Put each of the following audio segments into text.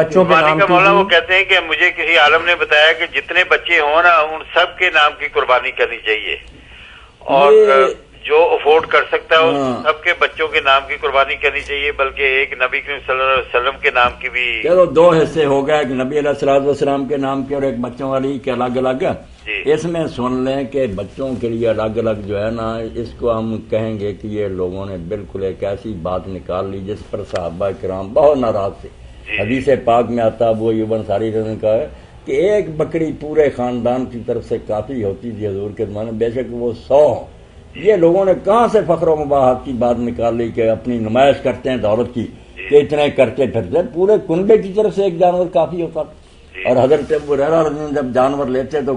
بچوں کے نام کی مولا وہ کہتے ہیں کہ مجھے کسی عالم نے بتایا کہ جتنے بچے ہوں نا ان سب کے نام کی قربانی کرنی چاہیے، اور جو افورڈ کر سکتا ہے اس سب کے بچوں کے نام کی قربانی کرنی چاہیے، بلکہ ایک نبی کریم صلی اللہ علیہ وسلم کے نام کی بھی۔ چلو دو حصے ہو گئے، ایک نبی علیہ السلام کے نام کے اور ایک بچوں والی کے الگ الگ۔ اس میں سن لیں کہ بچوں کے لیے الگ الگ جو ہے نا، اس کو ہم کہیں گے کہ یہ لوگوں نے بالکل ایک ایسی بات نکال لی جس پر صحابہ کرام بہت ناراض تھے۔ حدیث پاک میں آتا وہ ابو انصاری رضی اللہ عنہ کا ہے کہ ایک بکری پورے خاندان کی طرف سے کافی ہوتی تھی حضور کے زمانے میں، بے شک وہ 100۔ یہ لوگوں نے کہاں سے فخر و مباحت کی بات نکال لی کہ اپنی نمائش کرتے ہیں دولت کی، کہ اتنے کرتے پھرتے، پورے کنبے کی طرف سے ایک جانور کافی ہوتا تھا۔ اور حضرت ابو ہریرہ رضی اللہ عنہ جب جانور لیتے تو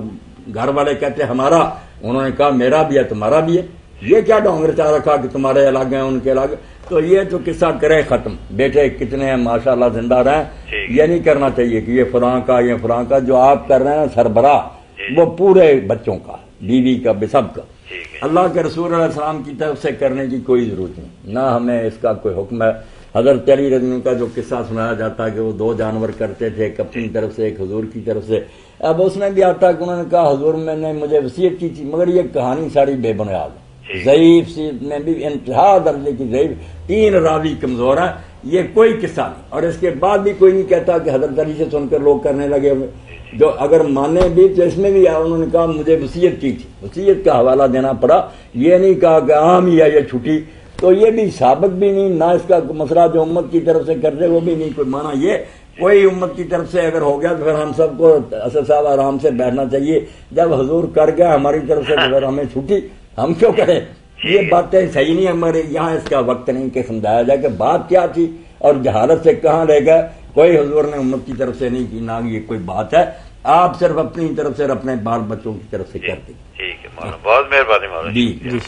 گھر والے کہتے ہمارا، انہوں نے کہا میرا بھی ہے تمہارا بھی ہے، یہ کیا ڈونگر چاہ رکھا کہ تمہارے الگ ہیں ان کے الگ۔ تو یہ تو قصہ کرے ختم، بیٹے کتنے ہیں ماشاءاللہ زندہ رہیں، یہ نہیں کرنا چاہیے کہ یہ فلاں کا یہ فلاں کا، جو آپ کر رہے ہیں سربراہ وہ پورے بچوں کا، بیوی کا، سب کا۔ اللہ کے رسول علیہ السلام کی طرف سے کرنے کی کوئی ضرورت نہیں، نہ ہمیں اس کا کوئی حکم ہے۔ حضرت علی رضی اللہ عنہ کا جو قصہ سنایا جاتا ہے کہ وہ 2 جانور کرتے تھے، ایک اپنی طرف سے ایک حضور کی طرف سے۔ اب اس میں بھی آتا ہے کہ انہوں نے کہا حضور میں نے مجھے وصیت کی تھی، مگر یہ کہانی ساری بے بنیاد ہے، ضعیف سی میں بھی انتہا درجے کی ضعیف، 3 راوی کمزور ہیں، یہ کوئی قصہ نہیں۔ اور اس کے بعد بھی کوئی نہیں کہتا کہ حضرت علی سے سن کر لوگ کرنے لگے ہوئے، جو اگر مانے بھی تو اس میں بھی انہوں نے کہا مجھے وصیت کی تھی، وصیت کا حوالہ دینا پڑا، یہ نہیں کہا کہ عام ہی ہے یہ چھٹی۔ تو یہ بھی ثابت بھی نہیں، نہ اس کا مسئلہ جو امت کی طرف سے کر دے وہ بھی نہیں کوئی مانا۔ یہ کوئی امت کی طرف سے اگر ہو گیا تو پھر ہم سب کو اسد صاحب آرام سے بیٹھنا چاہیے، جب حضور کر گیا ہماری طرف سے تو پھر ہمیں چھٹی، ہم کیوں کریں؟ یہ باتیں صحیح نہیں، ہمارے یہاں اس کا وقت نہیں کہ سمجھایا جائے کہ بات کیا تھی اور جہالت سے کہاں لے گئے۔ کوئی حضور نے امت کی طرف سے نہیں کی، نہ یہ کوئی بات ہے، آپ صرف اپنی طرف سے اور اپنے بال بچوں کی طرف سے کرتے۔ ٹھیک ہے مولانا، بہت مہربانی مولانا۔ جی